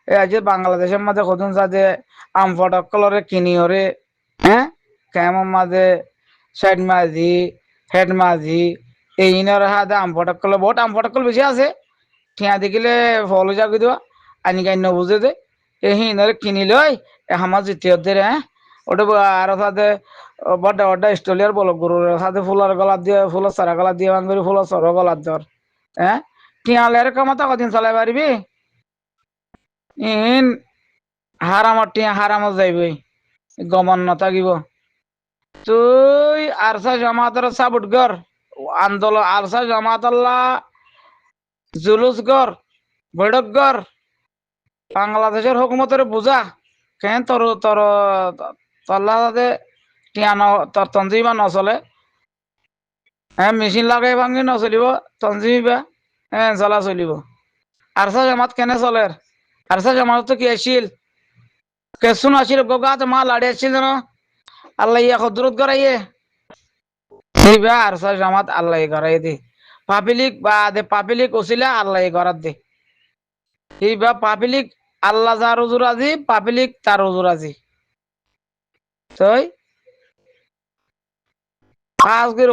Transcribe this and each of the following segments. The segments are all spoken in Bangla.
এই আজ বাংলাদেশের মাঝে কদিন সাথে আম ফটকলরে কিনি ওরে হ্যাঁ কেমন মাঝে সাইড মাঝি হেড মাঝি এই ইনর হাতে আম ফটকল বহুত আম ফটকল বেশি আছে ঠিয়া দেখিলে ফলো জাগি দেওয়া আনি গাই নবুঝে দে এই ইনরে কিনি লই আমার দ্বিতীয় দে হ্যাঁ ওটা আরো সাথে বড় বড় স্টলিয়ার বলো গরুর সাথে ফুলের গলা দিয়ে ফুলের সারা গলা দিয়ে বান করে ফুলের সর গলা ধর হ্যাঁ টিয়ালের কামাতা কদিন চালাই পারবি ইন হারামত টিয়া হারামত যাইবই গমন নথাকিব তুই আরসা জামাতের সাবুট গর আন্দোলন আরসা জামাত জুলুস গর বৈঠক গর বাংলাদেশের হুকুমতের বুঝা কেন তোর তোর তল্লা টিয়া তোর তঞ্জিবা নচলে হ্যাঁ মেশিন লাগাই ভাঙি নচলিব তঞ্জিবা হ্যাঁ চলা চলিব আরসা জামাত কেনে চলে আরসা জামাত তো কি আসিল কেসুন আসিল গোগাত মা লাড়ি আসছিল না আল্লাহ ইয়া খদরত গড়াইয়ে সেইবা আরসা জামাত আল্লাহ গড়াই দে পাবলিক বা দে পাবলিক ওসিলা আল্লাহ গড়াত দে সেইবা পাবলিক আল্লাহ যার হুজুর আজি পাবলিক তার হুজুর আজি তাই আজকের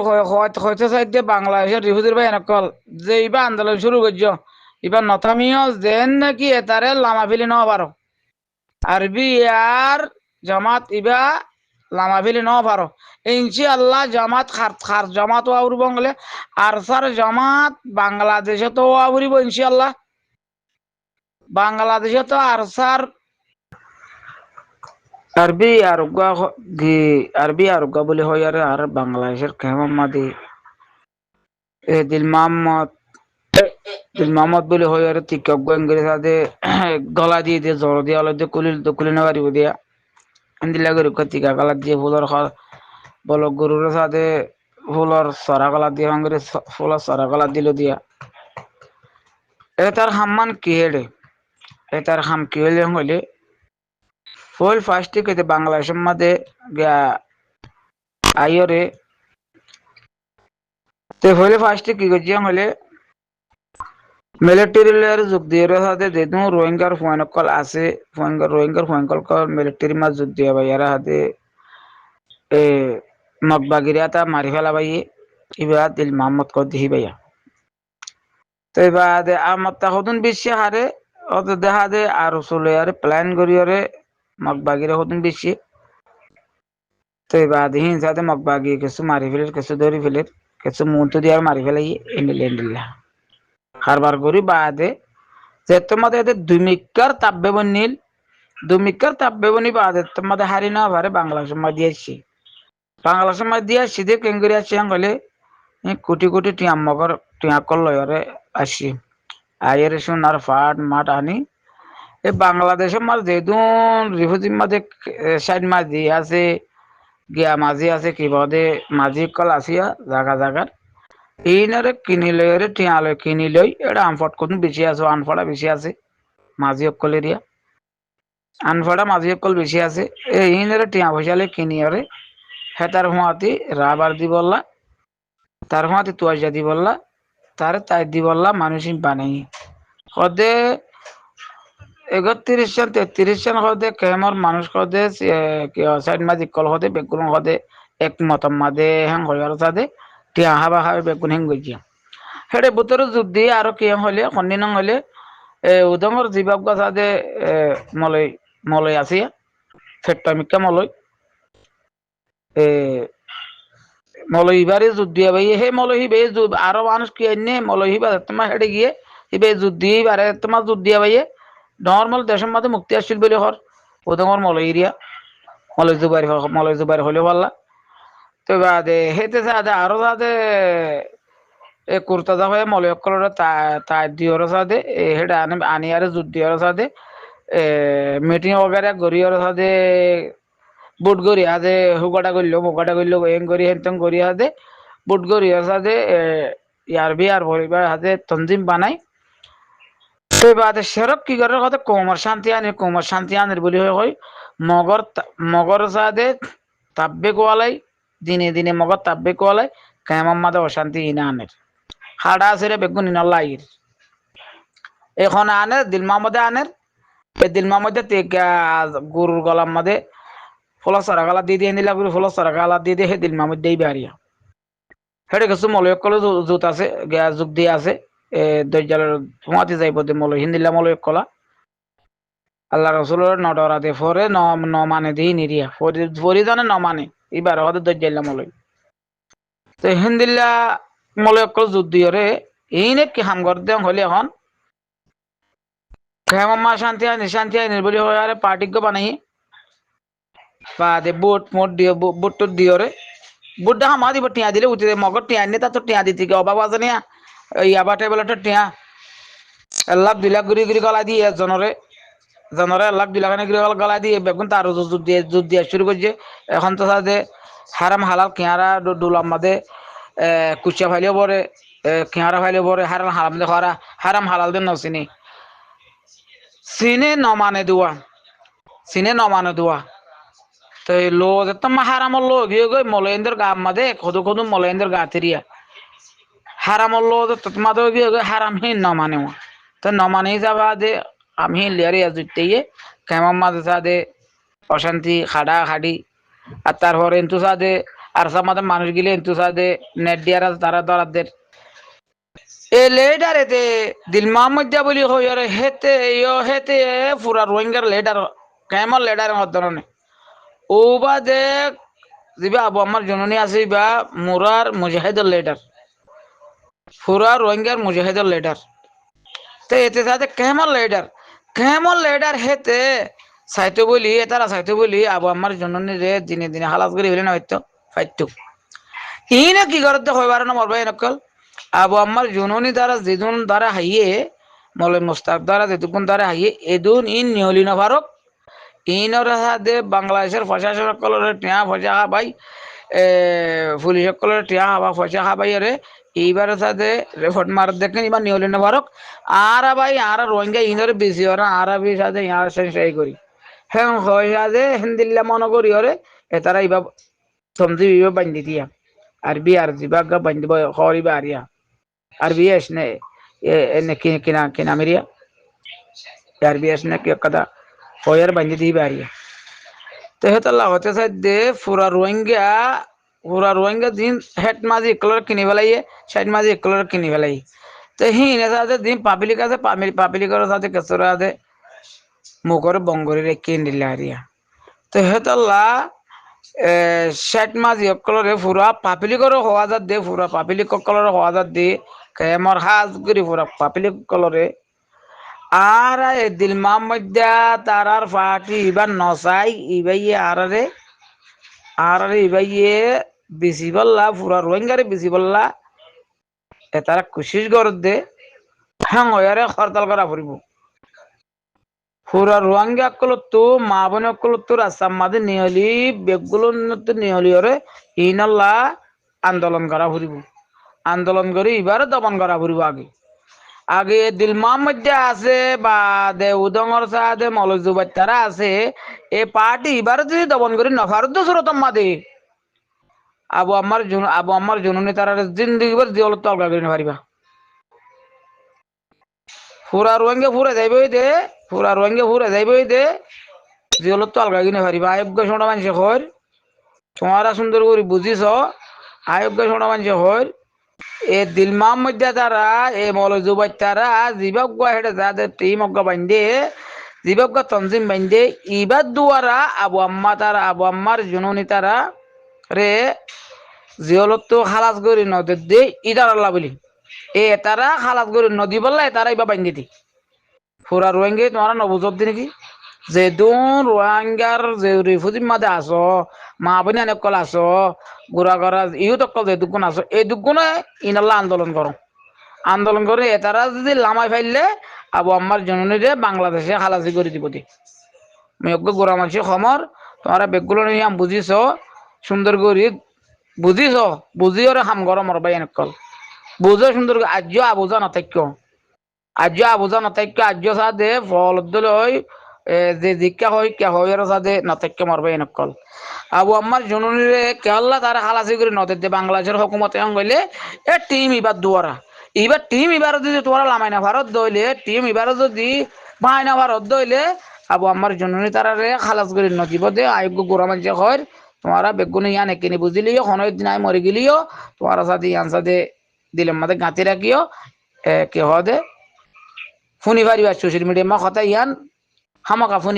হয়তো সাইডে বাংলাদেশের রিফিউজির ভাই নকল যে ইবা আন্দোলন শুরু করছ এবার নথামিও যেন নাকি এতারে লামা ফিলি ন পারো আরবি আর জামাত ইবা লামা ফিলি ন পারো ইনশি আল্লাহ জামাত খার জামাত আউর বঙ্গলে আরসার জামাত বাংলাদেশে তো আউরিব ইনশি আল্লাহ বাংলাদেশে তো আরসার আরবি আরোগ্য বলে হয় আর বাংলাদেশের কেমন মাদি দিল মোহাম্মদ বলে হয় আর টিকক ইংরেজ সাথে গলা দিয়ে দিয়ে জ্বর দিয়ে আলো দিয়ে কুলি না পারিব দিয়া দিলা গরু টিকা কালার দিয়ে ফুলর বল গরুর সাথে ফুলর সরা কালার দিয়ে ভাঙরে ফুলর সরা কালার দিল দিয়া তার হাম্মান কি হেডে তার হাম কি হইলে ফুল ফার্স্টে কেটে বাংলাদেশের মধ্যে আইরে তো হইলে ফার্স্টে কি করছি হলে মিলিটারি লেয়ার যোগ দিয়ে সাথে যেহেতু রোহিঙ্গার ফয়নকল আছে রোহিঙ্গার ফয়নকল মিলিটারি মাছ যোগ দিয়ে ভাইয়ারা হাতে এ মগবাগিরিয়াতা মারি ফেলা ভাই এবার দিল মোহাম্মদ কর দিহি ভাইয়া তো এবার আমার তখন বেশি হারে অত দেখা দে আর চলে আর প্ল্যান করি আরে মগবাগিরা হতুন বেশি তো এবার দিহি যাতে মগবাগি কিছু মারি ফেলে কিছু ধরি ফেলে কিছু মুহূর্ত দিয়ে আর মারি ফেলাই এমএলএ কারবার করি বাদে যে তোমাদের এদের দুমিকার তাব্বে বনিল দুমিকার তাব্বে বনি বাদে তোমাদের হারি না পারে বাংলাদেশের মধ্যে আসছি বাংলাদেশের মধ্যে আসছি দিয়ে কেঙ্গুরি আসছি হলে কোটি কোটি টিয়াম্মকর টিয়াকল লয়রে আসছি আয়ের সোনার ফাট মাঠ আনি এই বাংলাদেশের মাঝে যেহেতু রিফিউজির মাঝে সাইড মাঝি আছে গিয়া মাঝি আছে কিবাদে মাঝি কল আসিয়া জাগা জাগার এইনারে কিনি লই রে টিয়া লই কিনি লই এটা আমফট কোন বেশি আছে আনফড়া বেশি আছে মাঝি অকল এরিয়া আনফড়া মাঝি অকল বেশি আছে এইনারে টিয়া পয়সা লই কিনি রে হেতার হুঁয়াতি রাবার দি বললা তার হুঁয়াতি তুয়াজা দি বললা তার তাই দি বললা মানুষ বানাই হদে 31 সাল 33 সাল হদে কেমর মানুষ হদে সাইড মাঝি কল হদে বেগুন হদে একমত মাদে হ্যাং হইয়ার সাথে টিয়া হাবা হাবে বেগুন হ্যাং গইয়া হেডে বুতর যুদ্ধি আরো কি হলে খন্ডিন হলে উদমর জীবাব গাছে মলয় মলয় আসিয়া ফেট্টামিকা মলয় মলয় ইবারে যুদ্ধি ভাই হে মলয় হিবে আরো মানুষ কি এনে মলয় হিবা তোমার হেডে গিয়ে হিবে যুদ্ধি বারে তোমার যুদ্ধি ভাই নর্মাল দেশের মধ্যে মুক্তি আসছিল বলে হর উদমর মলয় এরিয়া মলয় জুবারি হলে পারলা তো বাদে হেতে সাদে আরো সাদে কুর্তা জামাই মলয়ক কলর তাই দিওর সাথে হেডা আনি আর যুদ্ধর সাথে মিটিং वगैरह গরিয়র সাথে বুট গরি আদে হুগাটা করলো এং গরি হেতং গরি আদে বুট গরিয়র সাথে ইয়ার বিয়ার পরিবার হাতে তনজিম বানাই তো বাদে সেরক কি করে কথা কোমর শান্তি আনের বলি হয় মগর সাথে তাব্বে কোয়ালাই দিনে দিনে মগর তাব্বে কোয়ালাই কেমন মাদে অশান্তি ইনা আনের হাড়া আছে রে বেগুন ইনাল্লাহির এখন আনের দিল মোহাম্মদে আনের দিলমা মধ্যে গরুর গলার মধ্যে ফলস সারা গালা দিয়ে দিয়ে নিলা করে ফলস সারা গালা দিয়ে দিয়ে হে দিলমা মধ্যেই বাড়িয়া হেঁটে কিছু মলয়ক কলে জুত আছে যুগ দিয়ে আছে দৈজালের সমাধি যাইব মলয় হিন্দিলা মলয়ক কলা আল্লাহ রসুলের নডরাতে ফরে ন মানে দিই নিরিয়া ফরিদানে ন মানে এবার হতে দৈজাল্লা মলয় তো হিন্দিল্লা মলয়ক কল যুদ্ধ দিয়ে এইনে কি হাম কর দেন হলে এখন হেমা শান্তি আইনি বলি হয় আরে পার্টিজ্ঞ বানাই বা দে বুট মোট দিয়ে বুট টুট দিয়ে বুটটা হামা দিব টিয়া দিলে উঠে মগর টিয়া আনলে তা তো টিয়া দিতে কি অভাব আছে না ইয়াবা টেবল একটা টিয়া 1,00,000 2,00,000 ঘুরি গলা দিয়ে জনরে জনরে 1,00,000 2,00,000 ঘুরি গলা দিয়ে বেগুন তার যুদ্ধ দিয়ে শুরু করছে এখন তো সাথে হারাম হালাল কেয়ারা ডুলাম মাদে কুচিয়া ফাইলেও পরে কেয়ারা ফাইলেও পরে হারাম হারাম দে খরা হারাম হালাল দেন নসিনি সিনে নমানে দুয়া সিনে নমানে দুয়া তো লো যেতাম হারামর লো গিয়ে গই মলেন্দ্র গা মাদে খদু খদু মলেন্দ্র গা তেরিয়া হারামর লো তোমাদের গিয়ে গই হারাম হি নমানে তো নমানে যাবা দে আমি লিয়ারে আজুতেইয়ে কেমন মাঝে সাদে অশান্তি খাডা খাডি আর তারপরে এন্তু সাদে আর সামাদের মানুষ গিলে এন্তু সাদে নেট দিয়ারা তারা দরাদের এ লেডার এতে দিলমা মধ্যে বলি হইরে হেতে হেতে পুরা রোহিঙ্গার লেডার কেমন লেডার ধরনের ও বা দেখ যা আবু আমার জননী আছে বা মুরার মুজাহিদের লেডার পুরা রোহিঙ্গার মুজাহিদের লেডার তো এতে সাথে কেমন লেডার হেতে সাইতো বলি তারা সাইতো বলি আবু আমার জননী রে দিনে দিনে হালাত করে হইলে না হয়তো ফাইতো ইনে কি করতে হইবার না মরবাই নকল আবু আমার জননী দ্বারা যেদুন দ্বারা হাইয়ে মলে মুস্তাক দ্বারা যেদুন দ্বারা হাইয়ে এদুন ইন নিহলিনা ফারুক ইনর হাতে বাংলাদেশের প্রশাসন সকলের টিয়া ফসা ভাই পুলিশ সকলের টিয়া হাবা ফসা খাবাই রে এইবার সাথে রেফট মার দেখেন এবার নিহলিনা ফারুক আর ভাই আর রোহিঙ্গা ইনর বেশি ওরা আর বি সাথে ইয়ার সেই করি হ্যাঁ হয় সাথে হিন্দিল্লা মনে করি ওরে তারা এইবার সমঝি বিবে বান্ধি দিয়া আরবি আর জিবাগা বান্ধব হরিবা আরিয়া আরবি আসনে এনে কিনা কিনা মেরিয়া আরবি আসনে কি কথা হয়ার বান্ধি দিয়ে বাড়িয়া তো হেতাল্লা হতে চাই দে পুরা রোহিঙ্গা দিন হেড মাঝি একলর কিনি ফেলাইয়ে সাইড মাঝি একলর কিনি ফেলাই তো হিনে সাথে দিন পাবলিক আছে পাবলিকের সাথে কেসর আছে মুখর বঙ্গরি রেখে নিলে হারিয়া তো হেতাল্লা ষাট মাঝি অকলরে ফুরা পাপিলিকর হওয়া যাত দে ফুরা পাপিলিক অকলর হওয়া যাত দে কেমর হাজ করি ফুরা পাপিলিক অকলরে আর দিলমার মধ্যে তারার পার্টি এবার নসাই ইবাইয়ে আর ইবাইয়ে বেশি বললা ফুরা রোহিঙ্গারে বেশি বললা তারা কোশিশ কর দে হ্যাঁ ওয়ারে হরতাল করা ফুরিব পুরা রোহিঙ্গা অকল তো মা বোন অকল তো রাস্তার মাঝে নিহলি বেগগুলো নিহলি ওরে ইনল্লা আন্দোলন করা ফুরিব আন্দোলন করে এবারে দমন করা ফুরিব আগে দিলমার মধ্যে আছে বা দে উদঙর সাথে মলজুবাই তারা আছে এ পার্টি এবারে যদি দমন করি নফারুদ্দ সুরতম মাদে আবু আমার জননী তারা জিন্দগি ভর জিয়লত তলকা করে পারিবা পুরা রোহিঙ্গা ফুরে যাইবই দে পুরা রোহিঙ্গা ফুরে যাইবই দে জিয়লত তলকা কিনে পারিবা আয়োগ্য সোনা মানুষে হর তোমারা সুন্দর করে বুঝিছ আয়োগ্য সোনা মানুষে হর এ দিলমার মধ্যে তারা এ মলজুবাই তারা জীবজ্ঞ হেঁটে যাদের টিম অজ্ঞ বান্ধে জীবজ্ঞ তঞ্জিম বান্ধে ইবার দুয়ারা আবু আম্মার জননী তারা রে জিয়লত খালাস করি নদী দে ইদার আল্লাহ বলি তারা খালাস করি নদী বললে তারা ইবা বান্ধি দি পুরা রোহিঙ্গে তোমারা নবুজত দি নাকি যে দুন রোহিঙ্গার যে রিফিউজি মাঝে আসো মা বোন অনেকল আসো গুড়া গড়া ইউ তকল যে দুগুণ আসো এই দুগুণে ইনাল্লা আন্দোলন করে তারা যদি লামাই ফাইলে আবু আম্মার জননীরে বাংলাদেশে খালাসি করে দিব দি মেয়জ্ঞ গোড়া মানুষের খমর তোমরা বেগগুলো নিয়ে বুঝিছ সুন্দর করে বুঝিছ বুঝি ওরা হাম গরম মরবাই এনেকল বুঝো সুন্দর করে আজ্য আবুজা নথাক্য আজ্য সাথে ফল লই যে দীক্ষা হয় কে হয় সাথে নথাক্য মরবাই এনেকল আবু আম্মার জননীরে কেল্লা তারা খালাসি করে নদের দে বাংলাদেশের হকুমতে গেলে এ টিম এবার দুয়ারা এবার টিম এবার যদি তোমরা লামাইনা ভারত দইলে টিম এবার যদি মাইনা ভারত দইলে আবু আমার জননী তারারে খালাস করে নজিব দে আয়োগ্য গোরা মানুষে হয় তোমারা বেগুনি ইয়ান একিনি বুঝিলিও হনয় দিন আয় মরে গেলিও তোমারা সাথে ইয়ান সাথে দিলের মাঝে গাঁতি রাখিও কে হদে ফুনি ভারি সোশ্যাল মিডিয়া মা কথা ইয়ান হামাকা ফুনি